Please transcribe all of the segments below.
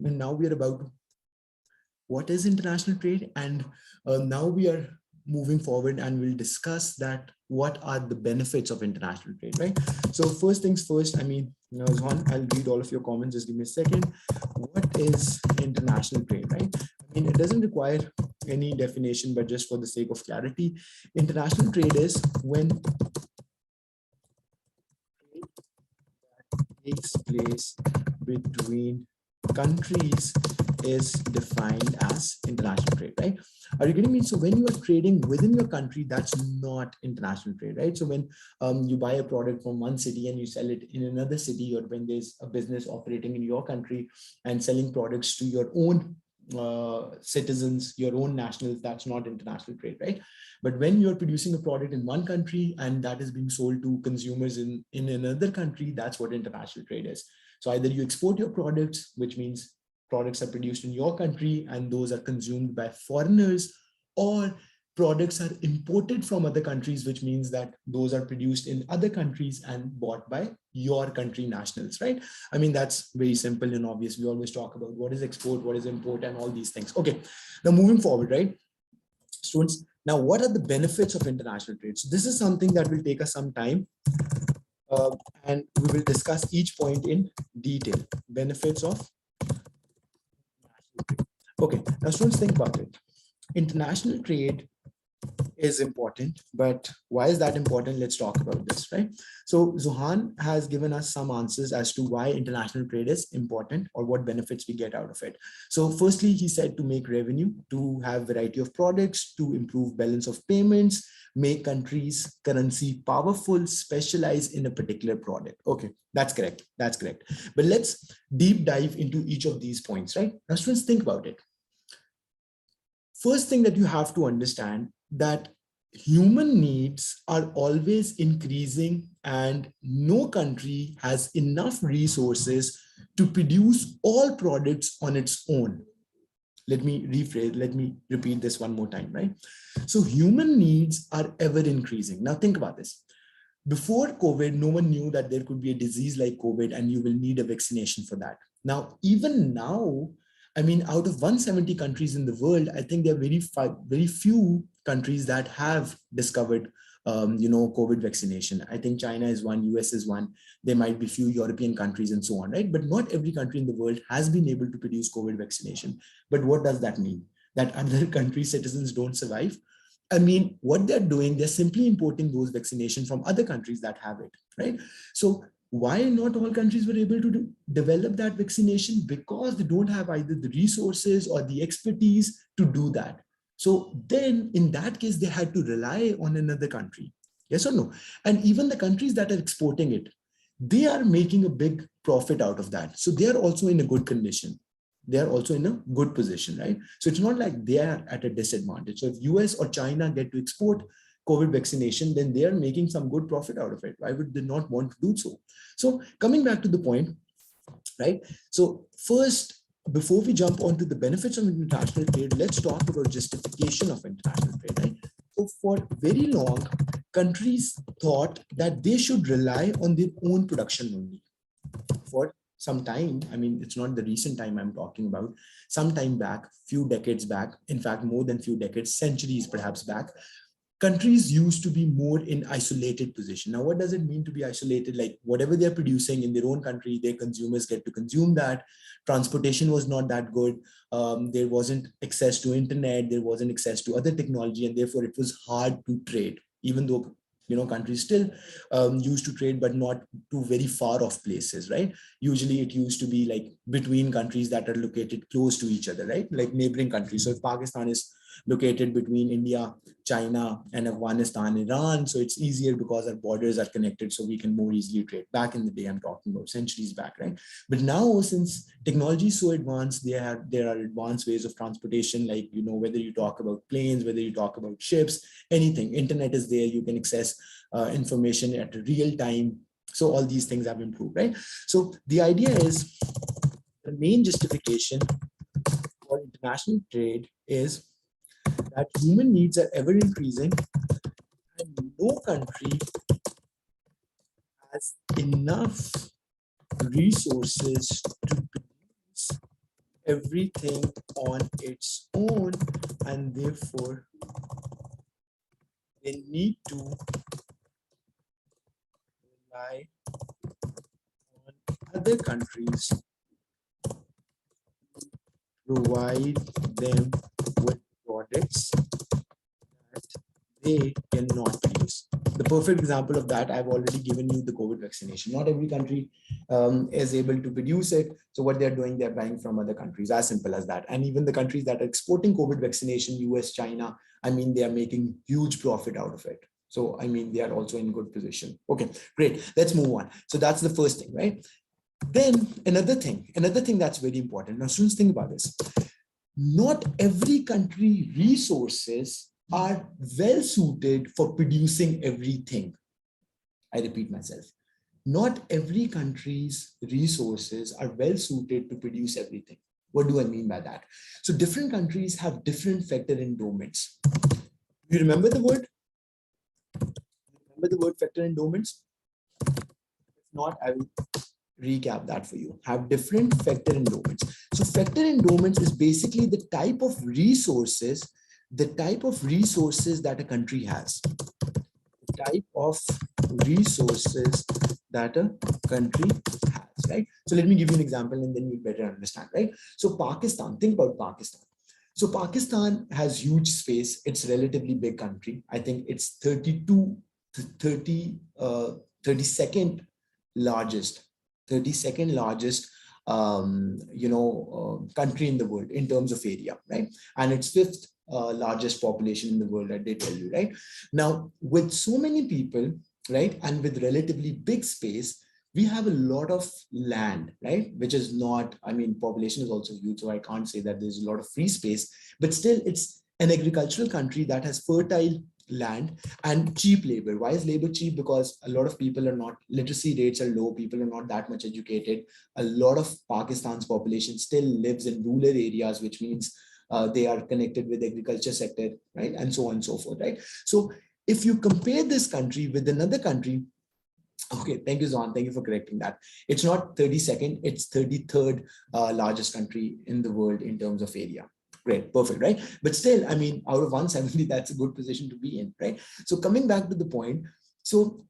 and now we are about what is international trade, and now we are moving forward and we'll discuss that what are the benefits of international trade, right? So first things first, I mean, Zhan, I'll read all of your comments, just give me a second. What is international trade, right? I mean, it doesn't require any definition, but just for the sake of clarity, international trade is when takes place between countries is defined as international trade, right? Are you getting me? So when you are trading within your country, that's not international trade, right? So when you buy a product from one city and you sell it in another city, or when there's a business operating in your country and selling products to your own citizens, your own nationals, that's not international trade, right? But when you're producing a product in one country and that is being sold to consumers in another country, that's what international trade is. So either you export your products, which means products are produced in your country and those are consumed by foreigners, or products are imported from other countries, which means that those are produced in other countries and bought by your country nationals, right? I mean, that's very simple and obvious. We always talk about what is export, what is import, and all these things. Okay, now moving forward, right? Students, now what are the benefits of international trade? So this is something that will take us some time, and we will discuss each point in detail. Benefits of international trade. Okay, now students, think about it. International trade is important, but why is that important? Let's talk about this, right? So Zuhan has given us some answers as to why international trade is important or what benefits we get out of it. So firstly, he said to make revenue, to have variety of products, to improve balance of payments, make countries currency powerful, specialize in a particular product. Okay, that's correct. That's correct. But let's deep dive into each of these points, right? Now students, think about it. First thing that you have to understand, that human needs are always increasing and no country has enough resources to produce all products on its own. Let me rephrase, let me repeat this one more time, right? So human needs are ever increasing. Now think about this. Before COVID, no one knew that there could be a disease like COVID and you will need a vaccination for that. Now, even now, I mean, out of 170 countries in the world, I think there are very few countries that have discovered, COVID vaccination. I think China is one, US is one. There might be few European countries and so on, right? But not every country in the world has been able to produce COVID vaccination. But what does that mean? That other countries' citizens don't survive? I mean, what they're doing, they're simply importing those vaccinations from other countries that have it, right? So why not all countries were able to develop that vaccination? Because they don't have either the resources or the expertise to do that. So then in that case, they had to rely on another country. Yes or no? And even the countries that are exporting it, they are making a big profit out of that. So they are also in a good condition. They are also in a good position, right? So it's not like they are at a disadvantage. So if US or China get to export COVID vaccination, then they are making some good profit out of it. Why would they not want to do so? So coming back to the point, right? So first, before we jump on to the benefits of international trade, let's talk about justification of international trade, right? So for very long, countries thought that they should rely on their own production only. For some time, I mean, it's not the recent time I'm talking about, some time back, few decades back, in fact, more than few decades, centuries perhaps back, countries used to be more in isolated position. Now, what does it mean to be isolated? Like whatever they're producing in their own country, their consumers get to consume that. Transportation was not that good. There wasn't access to internet. There wasn't access to other technology. And therefore it was hard to trade, even though countries still used to trade, but not to very far off places, right? Usually it used to be like between countries that are located close to each other, right? Like neighboring countries. So if Pakistan is located between India, China, and Afghanistan, Iran, so it's easier because our borders are connected, so we can more easily trade. Back in the day, I'm talking about centuries back, right? But now, since technology is so advanced, there are advanced ways of transportation, like whether you talk about planes, whether you talk about ships, anything, internet is there, you can access information at real time. So all these things have improved, right? So the idea is, the main justification for international trade is that human needs are ever increasing and no country has enough resources to produce everything on its own, and therefore they need to rely on other countries provide them with products that they cannot produce. The perfect example of that, I've already given you the COVID vaccination. Not every country is able to produce it. So what they're doing, they're buying from other countries, as simple as that. And even the countries that are exporting COVID vaccination, US, China, I mean, they are making huge profit out of it. So, I mean, they are also in good position. Okay, great. Let's move on. So that's the first thing, right? Then another thing that's very important. Now, students, think about this. Not every country resources are well suited for producing everything. I repeat myself. Not every country's resources are well suited to produce everything. What do I mean by that? So different countries have different factor endowments. You remember the word? Remember the word factor endowments? If not, I will recap that for you. Have different factor endowments. So factor endowments is basically the type of resources that a country has. The type of resources that a country has, right? So let me give you an example and then you better understand, right? So Pakistan, think about Pakistan. So Pakistan has huge space. It's a relatively big country. I think it's 32nd largest country in the world in terms of area, right? And it's fifth largest population in the world, I did tell you, right? Now, with so many people, right, and with relatively big space, we have a lot of land, right? Which is not, I mean, population is also huge, so I can't say that there's a lot of free space, but still it's an agricultural country that has fertile land and cheap labor. Why is labor cheap? Because a lot of people are not, literacy rates are low, people are not that much educated. A lot of Pakistan's population still lives in rural areas, which means they are connected with the agriculture sector, right? And so on and so forth, right? So if you compare this country with another country, okay, thank you, Zon. Thank you for correcting that. It's not 32nd, it's 33rd largest country in the world in terms of area. Great, perfect, right? But still, I mean, out of 170, that's a good position to be in, right? So coming back to the point, so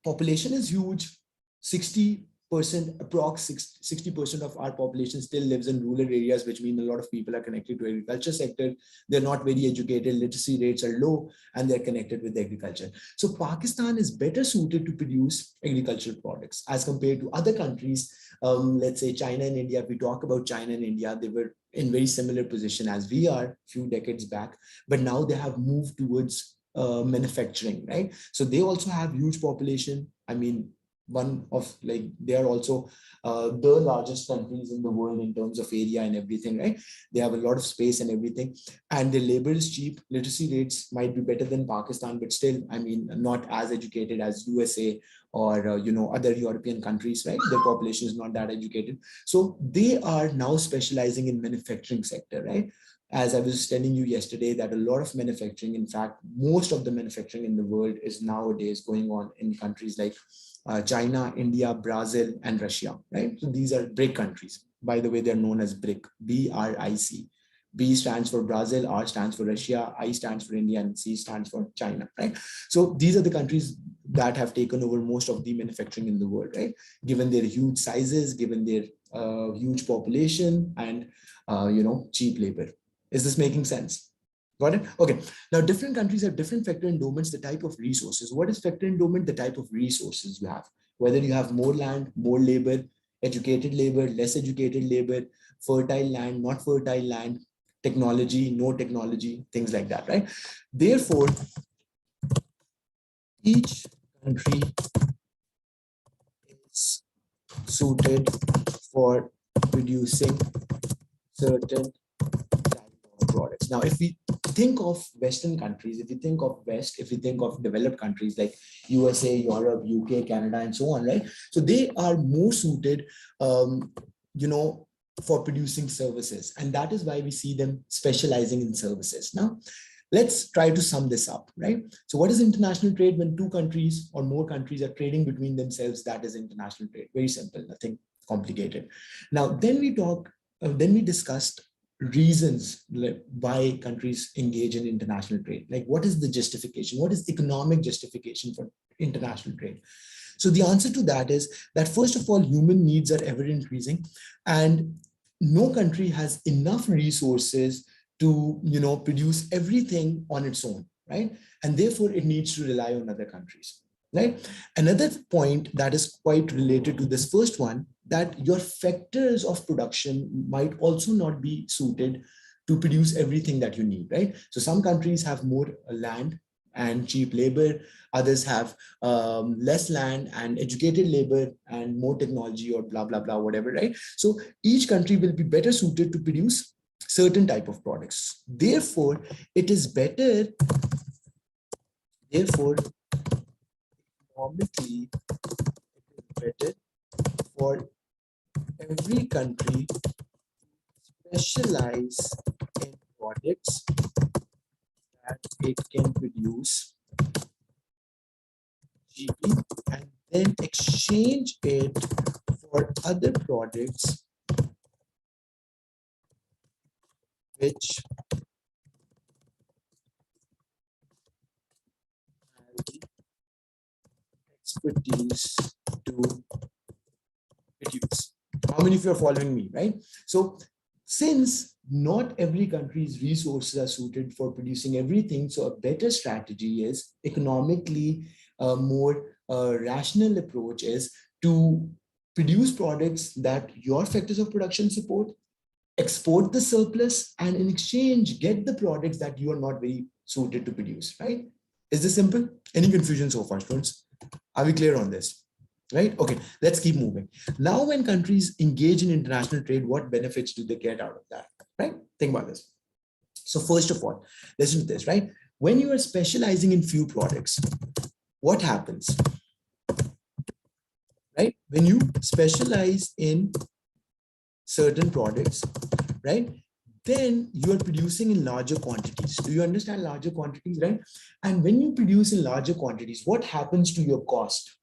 population is huge, 60%, approx 60% of our population still lives in rural areas, which means a lot of people are connected to agriculture sector. They're not very educated, literacy rates are low, and they're connected with agriculture. So Pakistan is better suited to produce agricultural products as compared to other countries. Let's say China and India. If we talk about China and India, they were in very similar position as we are a few decades back, but now they have moved towards manufacturing, right? So they also have huge population. I mean, one of, like, they are also the largest countries in the world in terms of area and everything, right? They have a lot of space and everything, and their labor is cheap. Literacy rates might be better than Pakistan, but still, I mean, not as educated as USA or other European countries, right? Their population is not that educated, so they are now specializing in manufacturing sector, right? As I was telling you yesterday, that a lot of manufacturing, in fact, most of the manufacturing in the world is nowadays going on in countries like China, India, Brazil, and Russia, right? So these are BRIC countries. By the way, they're known as BRIC, B-R-I-C. B stands for Brazil, R stands for Russia, I stands for India, and C stands for China, right? So these are the countries that have taken over most of the manufacturing in the world, right? Given their huge sizes, given their huge population, and cheap labor. Is this making sense? Got it? Okay. Now, different countries have different factor endowments, the type of resources. What is factor endowment? The type of resources you have. Whether you have more land, more labor, educated labor, less educated labor, fertile land, not fertile land, technology, no technology, things like that, right? Therefore, each country is suited for producing certain products. Now, if we think of Western countries, if you think of West, if you think of developed countries like USA, Europe, UK, Canada, and so on, right? So they are more suited, for producing services. And that is why we see them specializing in services. Now, let's try to sum this up, right? So what is international trade? When two countries or more countries are trading between themselves, that is international trade. Very simple, nothing complicated. Now, then we talk then we discussed reasons why countries engage in international trade. Like, what is the justification? What is economic justification for international trade? So the answer to that is that, first of all, human needs are ever increasing, and no country has enough resources to, produce everything on its own, right? And therefore it needs to rely on other countries, right? Another point that is quite related to this first one, that your factors of production might also not be suited to produce everything that you need, right? So some countries have more land and cheap labor, others have less land and educated labor and more technology, or blah, blah, blah, whatever, right? So each country will be better suited to produce certain type of products. Therefore, it is better, therefore, economically, it is better for every country to specialize in products that it can produce cheaply and then exchange it for other products which have the expertise to produce. How many of you are following me, right? So since not every country's resources are suited for producing everything, so a better strategy is economically more rational approach is to produce products that your factors of production support, export the surplus, and in exchange get the products that you are not very suited to produce, right? Is this simple? Any confusion so far, students? Are we clear on this? Right? Okay, let's keep moving. Now, when countries engage in international trade, what benefits do they get out of that? Right? Think about this. So first of all, listen to this, right? When you are specializing in few products, what happens? Right? When you specialize in certain products, right, then you are producing in larger quantities. Do you understand larger quantities, right? And when you produce in larger quantities, what happens to your cost?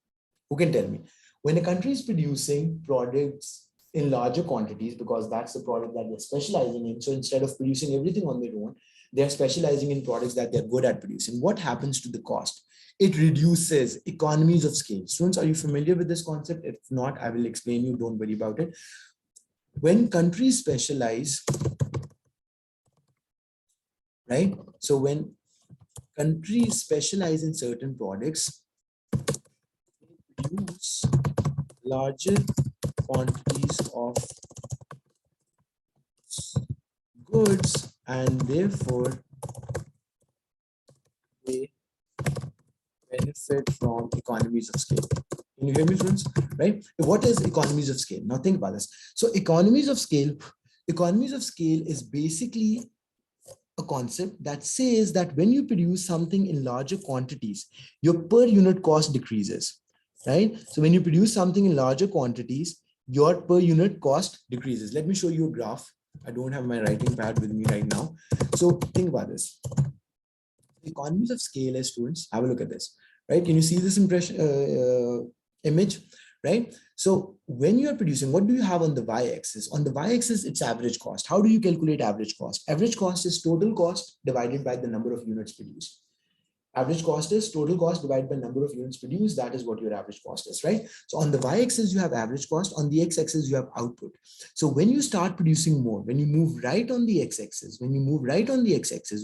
Who can tell me? When a country is producing products in larger quantities, because that's the product that they're specializing in, so instead of producing everything on their own, they're specializing in products that they're good at producing. What happens to the cost? It reduces economies of scale. Students, are you familiar with this concept? If not, I will explain you. Don't worry about it. When countries specialize, right? So when countries specialize in certain products, they produce larger quantities of goods, and therefore they benefit from economies of scale. Can you hear me, students? Right? What is economies of scale? Now think about this. So economies of scale is basically a concept that says that when you produce something in larger quantities, your per unit cost decreases, right? So when you produce something in larger quantities, your per unit cost decreases. Let me show you a graph. I don't have my writing pad with me right now. So think about this. Economies of scale as students, have a look at this, right? Can you see this image, right? So when you are producing, what do you have on the y-axis? On the y-axis, it's average cost. How do you calculate average cost? Average cost is total cost divided by the number of units produced. Average cost is total cost divided by number of units produced. That is what your average cost is, right? So on the y-axis, you have average cost. On the x-axis, you have output. So when you start producing more, when you move right on the x-axis,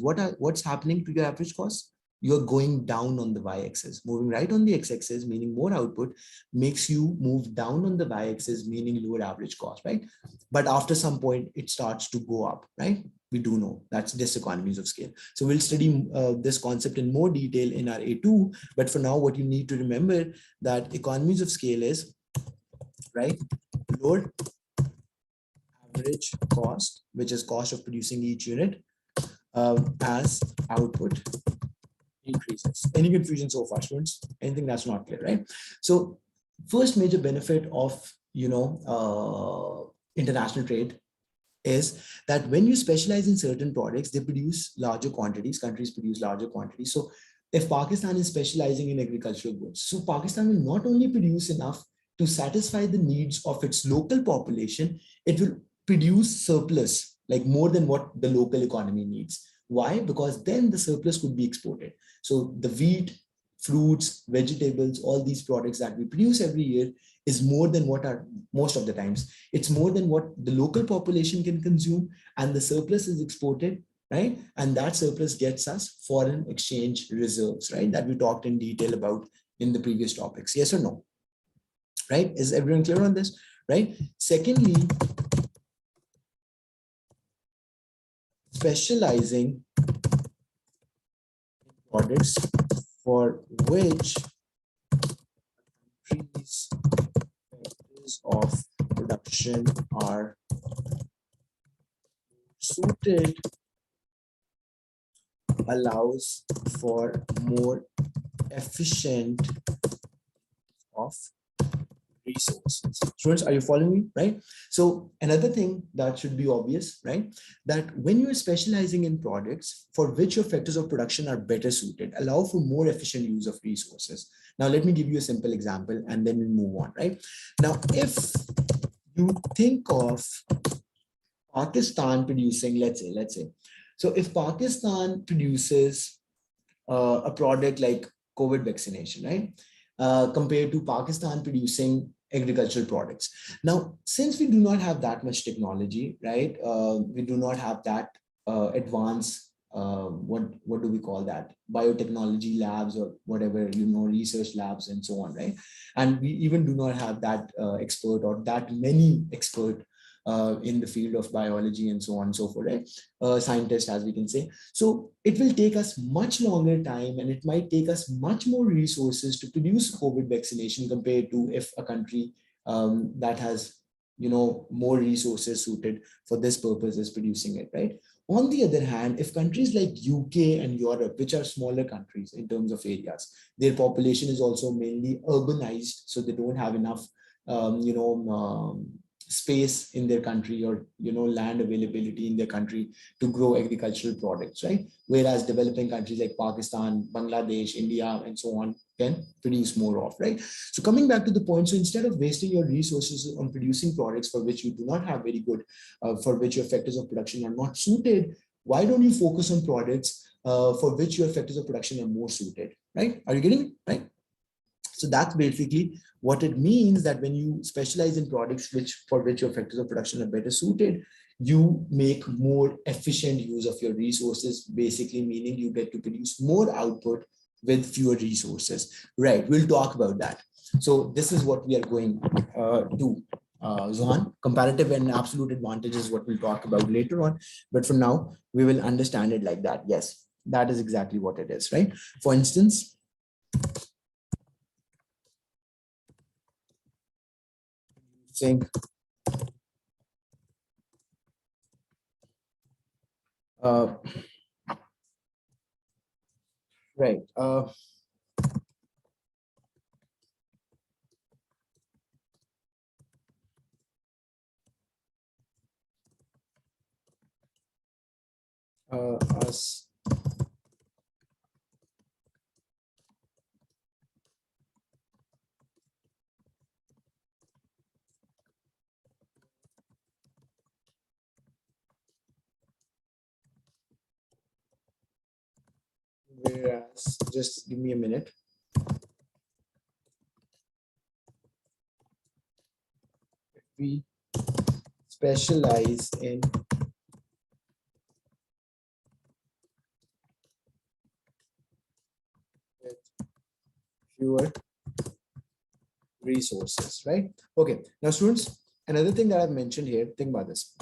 what's happening to your average cost? You're going down on the y-axis. Moving right on the x-axis, meaning more output, makes you move down on the y-axis, meaning lower average cost, right? But after some point, it starts to go up, right? We do know that's diseconomies of scale. So we'll study this concept in more detail in our A2, but for now, what you need to remember that economies of scale is, right, lower average cost, which is cost of producing each unit, as output increases. Any confusion so far, students? Anything that's not clear, right? So first major benefit of, international trade is that when you specialize in certain products, they produce larger quantities, countries produce larger quantities. So if Pakistan is specializing in agricultural goods, so Pakistan will not only produce enough to satisfy the needs of its local population, it will produce surplus, like more than what the local economy needs. Why? Because then the surplus could be exported. So the wheat, fruits, vegetables, all these products that we produce every year is more than what are, most of the times, it's more than what the local population can consume, and the surplus is exported, right? And that surplus gets us foreign exchange reserves, right? That we talked in detail about in the previous topics. Yes or no? Right? Is everyone clear on this? Right? Secondly, specializing products for which countries' factors of production are suited allows for more efficient of resources. Students, are you following me? Right? So another thing that should be obvious, right? That when you're specializing in products for which your factors of production are better suited, allow for more efficient use of resources. Now, let me give you a simple example and then we move on, right? Now, if you think of Pakistan producing, let's say, so if Pakistan produces a product like COVID vaccination, right? Compared to Pakistan producing agricultural products. Now, since we do not have that much technology, right? We do not have that advanced, what do we call that? Biotechnology labs or whatever, research labs and so on, right? And we even do not have that expert or that many expert in the field of biology and so on and so forth, right? Scientists, as we can say. So it will take us much longer time and it might take us much more resources to produce COVID vaccination compared to if a country that has, more resources suited for this purpose is producing it, right? On the other hand, if countries like UK and Europe, which are smaller countries in terms of areas, their population is also mainly urbanized, so they don't have enough, space in their country or land availability in their country to grow agricultural products, right? Whereas developing countries like Pakistan, Bangladesh, India, and so on can produce more of, right? So coming back to the point, so instead of wasting your resources on producing products for which you do not have very good, for which your factors of production are not suited, why don't you focus on products for which your factors of production are more suited, right? Are you getting it, right? So that's basically what it means, that when you specialize in products for which your factors of production are better suited, you make more efficient use of your resources, basically meaning you get to produce more output with fewer resources, right? We'll talk about that. So this is what we are going to Zohan. Comparative and absolute advantage is what we'll talk about later on. But for now, we will understand it like that. Yes, that is exactly what it is, right? For instance, think right. Us whereas, just give me a minute. We specialize in fewer resources, right? Okay, now students, another thing that I've mentioned here, think about this.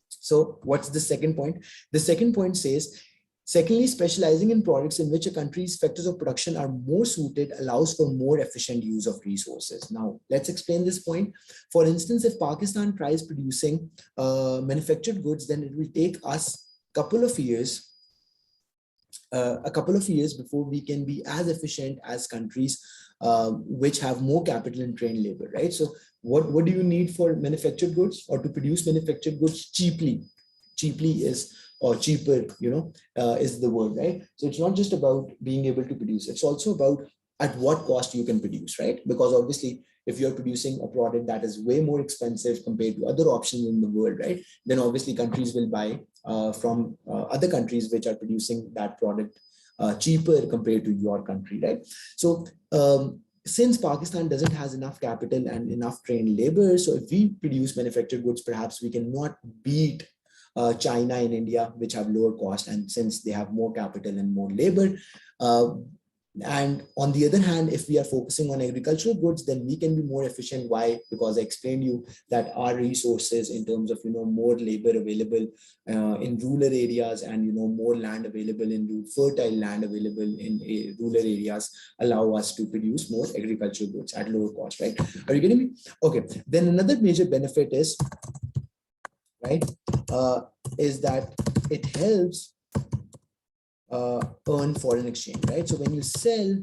So what's the second point? The second point says, secondly, specializing in products in which a country's factors of production are more suited allows for more efficient use of resources. Now, let's explain this point. For instance, if Pakistan tries producing manufactured goods, then it will take us a couple of years before we can be as efficient as countries which have more capital and trained labor, right? So what do you need for manufactured goods, or to produce manufactured goods cheaply? Cheaply is, or cheaper, is the word, right? So it's not just about being able to produce, it's also about at what cost you can produce, right? Because obviously if you're producing a product that is way more expensive compared to other options in the world, right, then obviously countries will buy from other countries which are producing that product cheaper compared to your country, right? So since Pakistan doesn't has enough capital and enough trained labor, so if we produce manufactured goods, perhaps we cannot beat China and India, which have lower cost, and since they have more capital and more labor. And on the other hand, if we are focusing on agricultural goods, then we can be more efficient. Why? Because I explained you that our resources in terms of, more labor available in rural areas and, more land available in fertile land available in rural areas allow us to produce more agricultural goods at lower cost, right? Are you getting me? Okay. Then another major benefit is, right, is that it helps earn foreign exchange, right? So when you sell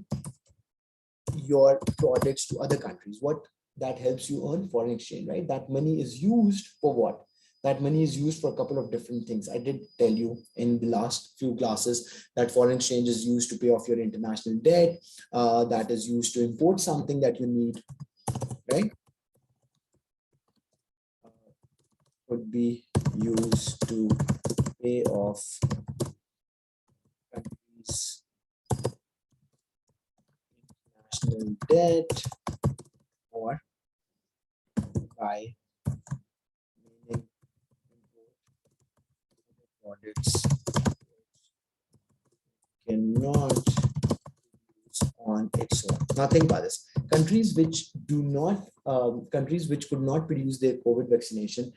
your products to other countries, what that helps you earn foreign exchange, right? That money is used for what? That money is used for a couple of different things. I did tell you in the last few classes that foreign exchange is used to pay off your international debt, that is used to import something that you need, right? Could be used to pay off countries' international debt or by meaning products cannot use on its own. Now think about this. Countries which do not, countries which could not produce their COVID vaccination,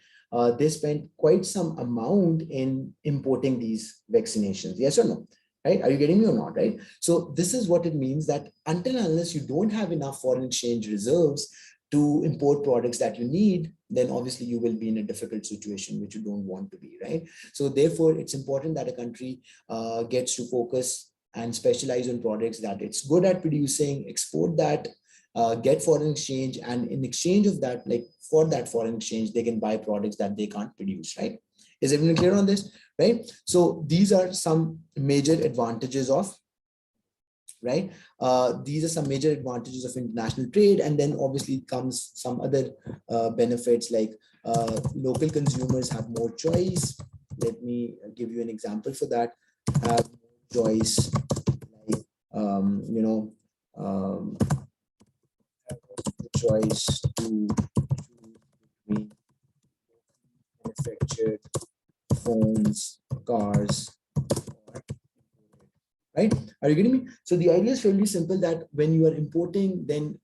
they spent quite some amount in importing these vaccinations. Yes or no? Right? Are you getting me or not? Right? So this is what it means, that until unless you don't have enough foreign exchange reserves to import products that you need, then obviously you will be in a difficult situation which you don't want to be, right? So therefore, it's important that a country gets to focus and specialize on products that it's good at producing, export that, get foreign exchange, and in exchange of that, like for that foreign exchange, they can buy products that they can't produce, right? Is everyone clear on this, right? So these are some major advantages of, right? These are some major advantages of international trade, and then obviously comes some other benefits like local consumers have more choice. Let me give you an example for that. Have choice, like have the choice to choose between manufactured phones, cars, right? Are you getting me? So the idea is fairly simple, that when you are importing, then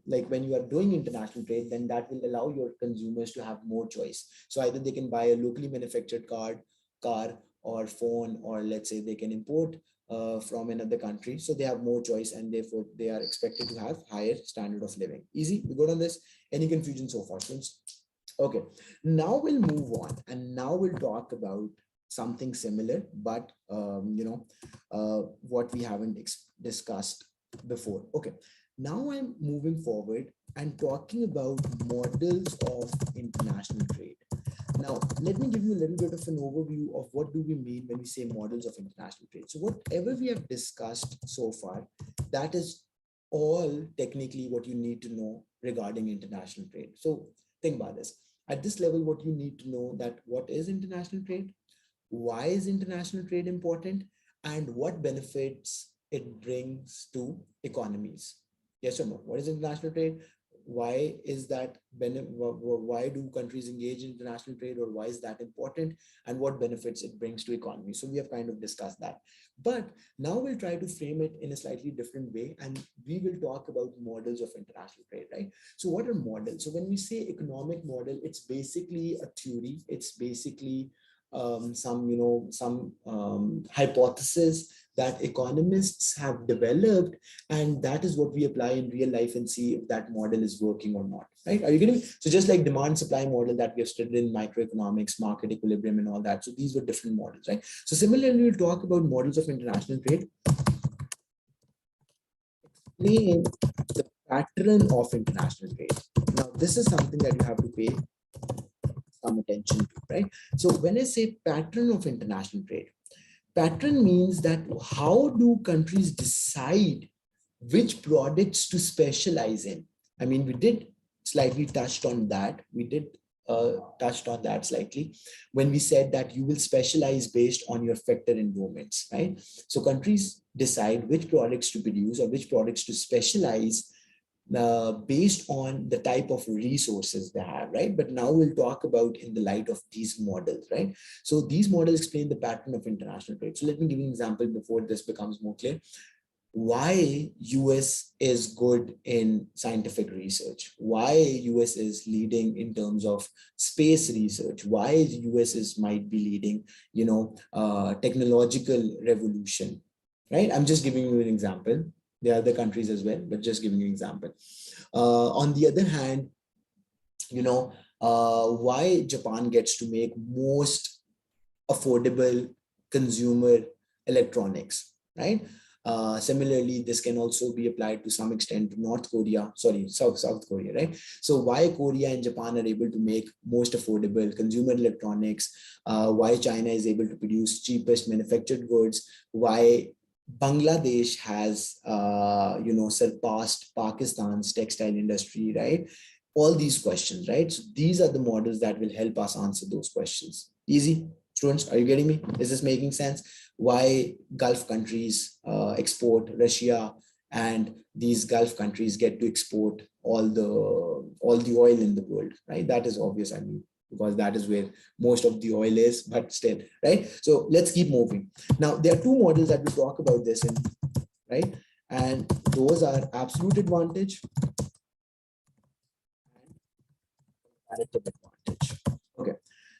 like when you are doing international trade, then that will allow your consumers to have more choice. So either they can buy a locally manufactured car or phone, or let's say they can import from another country. So they have more choice, and therefore they are expected to have higher standard of living. Easy, we good on this? Any confusion so far, students? Okay, now we'll move on, and now we'll talk about something similar, but what we haven't discussed before. Okay, now I'm moving forward and talking about models of international trade. Now, let me give you a little bit of an overview of what do we mean when we say models of international trade. So whatever we have discussed so far, that is all technically what you need to know regarding international trade. So think about this. At this level, what you need to know, that what is international trade, why is international trade important, and what benefits it brings to economies. Yes or no? What is international trade? Why is that why do countries engage in international trade, or why is that important, and what benefits it brings to economy? So we have kind of discussed that, but now we'll try to frame it in a slightly different way, and we will talk about models of international trade, right? So what are models? So when we say economic model, it's basically a theory. It's basically some hypothesis that economists have developed, and that is what we apply in real life and see if that model is working or not, right? Are you getting me? So just like demand supply model that we have studied in microeconomics, market equilibrium and all that, so these were different models, right? So similarly, we'll talk about models of international trade. Explain the pattern of international trade. Now this is something that you have to pay some attention to, right? So when I say pattern of international trade, pattern means that how do countries decide which products to specialize in? I mean, we did slightly touched on that. We did touched on that slightly when we said that you will specialize based on your factor endowments, right? So countries decide which products to produce or which products to specialize based on the type of resources they have, right? But now we'll talk about in the light of these models, right? So these models explain the pattern of international trade. So let me give you an example before this becomes more clear. Why US is good in scientific research, why US is leading in terms of space research, why US is might be leading, technological revolution, right? I'm just giving you an example. There are other countries as well, but just giving you an example. On the other hand, why Japan gets to make most affordable consumer electronics, right? Similarly, this can also be applied to some extent to South Korea, right? So why Korea and Japan are able to make most affordable consumer electronics, why China is able to produce cheapest manufactured goods, why Bangladesh has, surpassed Pakistan's textile industry, right? All these questions, right? So these are the models that will help us answer those questions. Easy, students, are you getting me? Is this making sense? Why Gulf countries export, Russia and these Gulf countries get to export all the oil in the world, right? That is obvious, I mean, because that is where most of the oil is, but still, right? So let's keep moving. Now, there are two models that we talk about this in, right? And those are absolute advantage and comparative advantage. Okay.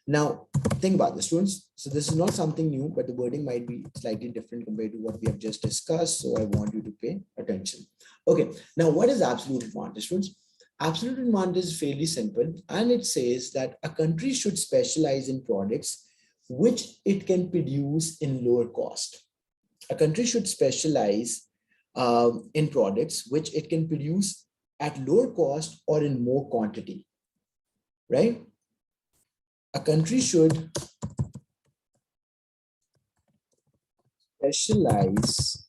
Now, think about this, students. So this is not something new, but the wording might be slightly different compared to what we have just discussed. So I want you to pay attention. Okay. Now, what is absolute advantage, students? Absolute advantage is fairly simple, and it says that a country should specialize in products which it can produce in lower cost. A country should specialize in products which it can produce at lower cost or in more quantity, right? A country should specialize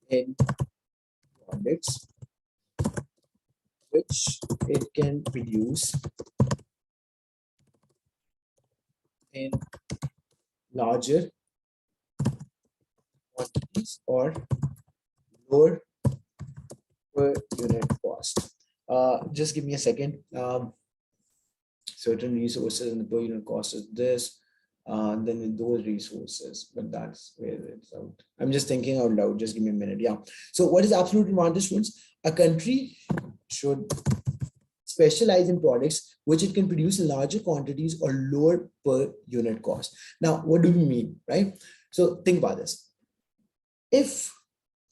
in products which it can produce in larger quantities or lower per unit cost. Just give me a second. Certain resources and the per unit cost is this. Then in those resources, but that's where it's out. I'm just thinking out loud. Just give me a minute. Yeah. So what is absolute advantage, students? A country should specialize in products which it can produce in larger quantities or lower per unit cost. Now, what do we mean, right? So think about this. If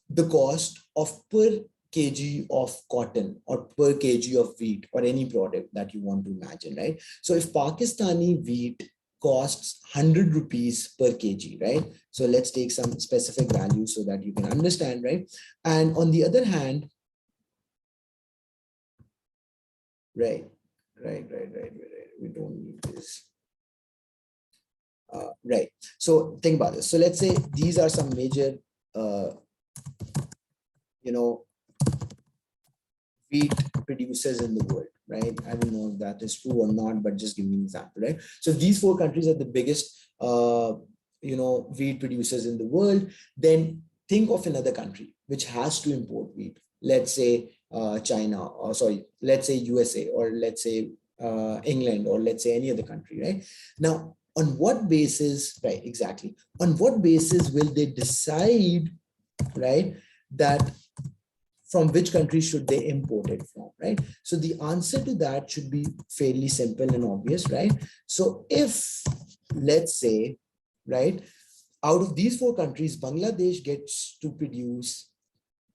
the cost of per kg of cotton or per kg of wheat or any product that you want to imagine, right? So if Pakistani wheat costs 100 rupees per kg, right? So let's take some specific values so that you can understand, right? And on the other hand, right. We don't need this. Right. So think about this. So let's say these are some major, wheat producers in the world, right? I don't know if that is true or not, but just give me an example, right? So these four countries are the biggest, wheat producers in the world. Then think of another country which has to import wheat. Let's say China, or sorry, let's say USA, or let's say England, or let's say any other country, right? Now, on what basis, right? Exactly. On what basis will they decide, right, that from which country should they import it from, right? So the answer to that should be fairly simple and obvious, right? So if, let's say, right, out of these four countries, Bangladesh gets to produce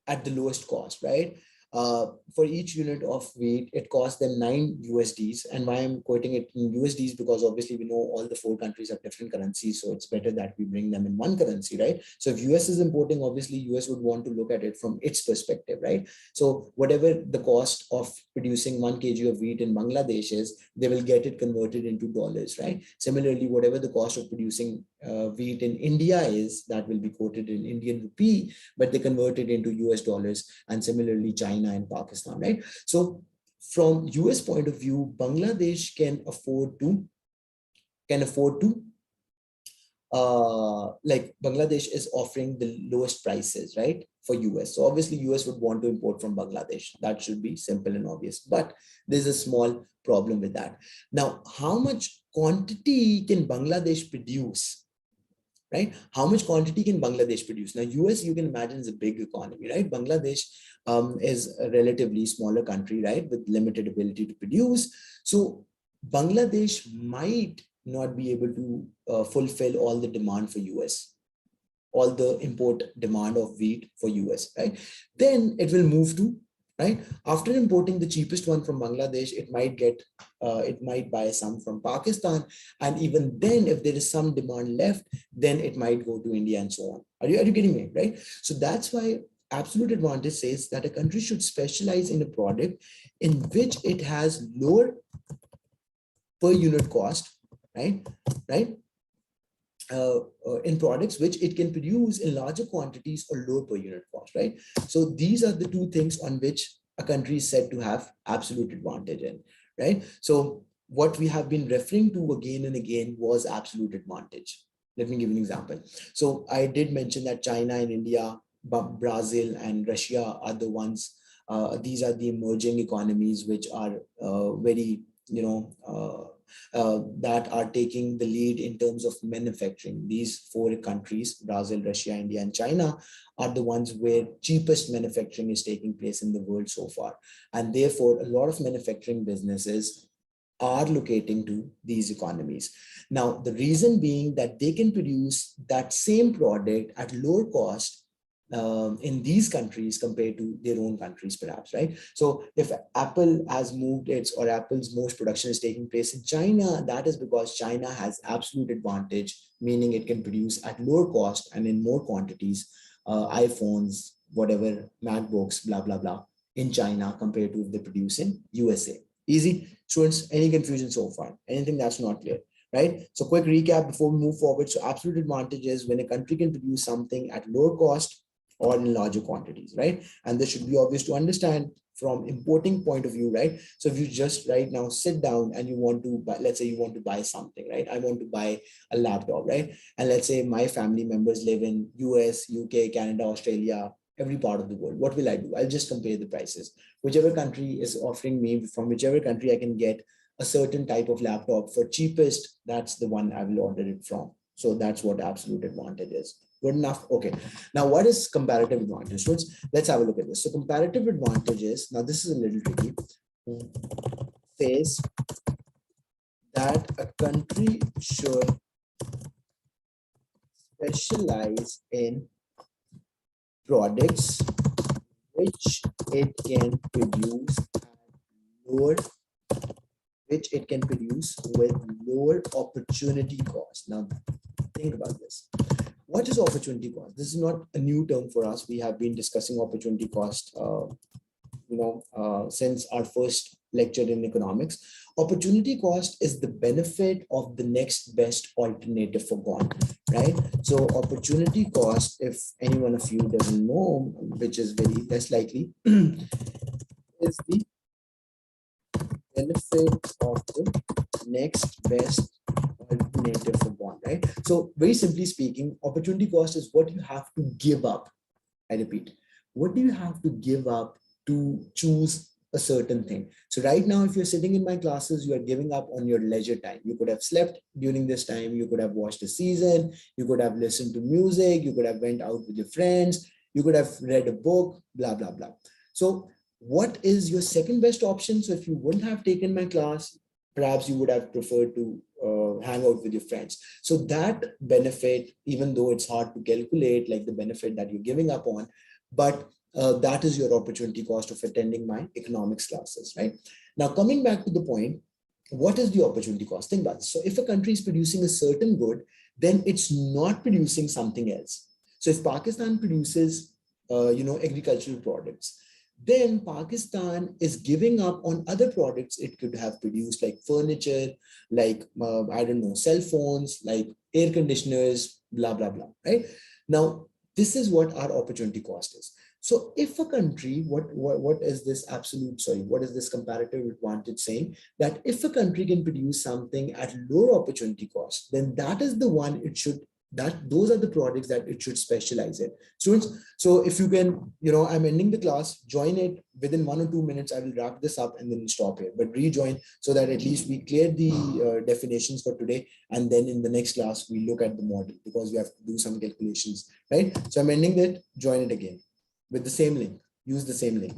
at the lowest cost, right? For each unit of wheat, it costs them 9 USDs. And why I'm quoting it in USDs, because obviously we know all the four countries have different currencies. So it's better that we bring them in one currency, right? So if US is importing, obviously US would want to look at it from its perspective, right? So whatever the cost of producing 1 kg of wheat in Bangladesh is, they will get it converted into dollars, right? Similarly, whatever the cost of producing wheat in India is, that will be quoted in Indian rupee, but they convert it into US dollars, and similarly China and Pakistan, right? So from US point of view, Bangladesh can afford to like Bangladesh is offering the lowest prices, right, for US. So obviously US would want to import from Bangladesh. That should be simple and obvious, but there's a small problem with that. Now, how much quantity can Bangladesh produce? Right? How much quantity can Bangladesh produce? Now, US, you can imagine, is a big economy, right? Bangladesh is a relatively smaller country, right, with limited ability to produce. So Bangladesh might not be able to fulfill all the demand for US, all the import demand of wheat for US, right? Then it will move to, right? After importing the cheapest one from Bangladesh, it might buy some from Pakistan. And even then, if there is some demand left, then it might go to India and so on. Are you getting me, right? So that's why absolute advantage says that a country should specialize in a product in which it has lower per unit cost, right? Right? In products which it can produce in larger quantities or lower per unit cost, right? So these are the two things on which a country is said to have absolute advantage in, right? So what we have been referring to again and again was absolute advantage. Let me give you an example. So I did mention that China and India, Brazil and Russia are the ones, these are the emerging economies which are very, that are taking the lead in terms of manufacturing. These four countries, Brazil, Russia, India, and China, are the ones where cheapest manufacturing is taking place in the world so far. And therefore, a lot of manufacturing businesses are locating to these economies. Now, the reason being that they can produce that same product at lower cost in these countries compared to their own countries, perhaps, right? So if Apple has moved its, or Apple's most production is taking place in China, that is because China has absolute advantage, meaning it can produce at lower cost and in more quantities, iPhones, whatever, MacBooks, blah, blah, blah, in China compared to if they produce in USA. Easy? Students, any confusion so far? Anything that's not clear? Right? So quick recap before we move forward. So absolute advantage is when a country can produce something at lower cost or in larger quantities, right? And this should be obvious to understand from importing point of view, right? So if you just right now sit down and you want to buy, let's say you want to buy something, right? I want to buy a laptop, right? And let's say my family members live in US, UK, Canada, Australia, every part of the world. What will I do? I'll just compare the prices. Whichever country is offering me, from whichever country I can get a certain type of laptop for cheapest, that's the one I will order it from. So that's what absolute advantage is. Good enough? Okay. Now, what is comparative advantage? So let's have a look at this. So comparative advantages, now this is a little tricky, says that a country should specialize in products which it can produce at lower, which it can produce with lower opportunity cost. Now, think about this. What is opportunity cost? This is not a new term for us. We have been discussing opportunity cost, since our first lecture in economics. Opportunity cost is the benefit of the next best alternative forgone, right? So opportunity cost, if any one of you doesn't know, which is very less likely, is the benefit of the next best alternative forgone, right? So very simply speaking, opportunity cost is what you have to give up. I repeat, what do you have to give up to choose a certain thing? So right now, if you're sitting in my classes, you are giving up on your leisure time. You could have slept during this time. You could have watched a season. You could have listened to music. You could have went out with your friends. You could have read a book, blah, blah, blah. So what is your second best option? So if you wouldn't have taken my class, perhaps you would have preferred to hang out with your friends. So that benefit, even though it's hard to calculate, like the benefit that you're giving up on, but that is your opportunity cost of attending my economics classes, right? Now, coming back to the point, what is the opportunity cost? Think about this. So if a country is producing a certain good, then it's not producing something else. So if Pakistan produces, agricultural products, then Pakistan is giving up on other products it could have produced, like furniture, like, I don't know, cell phones, like air conditioners, blah, blah, blah, right? Now, this is what our opportunity cost is. So if a country, what is this absolute, sorry, what is this comparative advantage saying? That if a country can produce something at lower opportunity cost, then that is the one it should, that those are the products that it should specialize in. Students, so if you can, I'm ending the class, join it within 1 or 2 minutes. I will wrap this up and then stop here, but rejoin so that at least we clear the definitions for today. And then in the next class, we look at the model because we have to do some calculations, right? So I'm ending that, join it again with the same link, use the same link.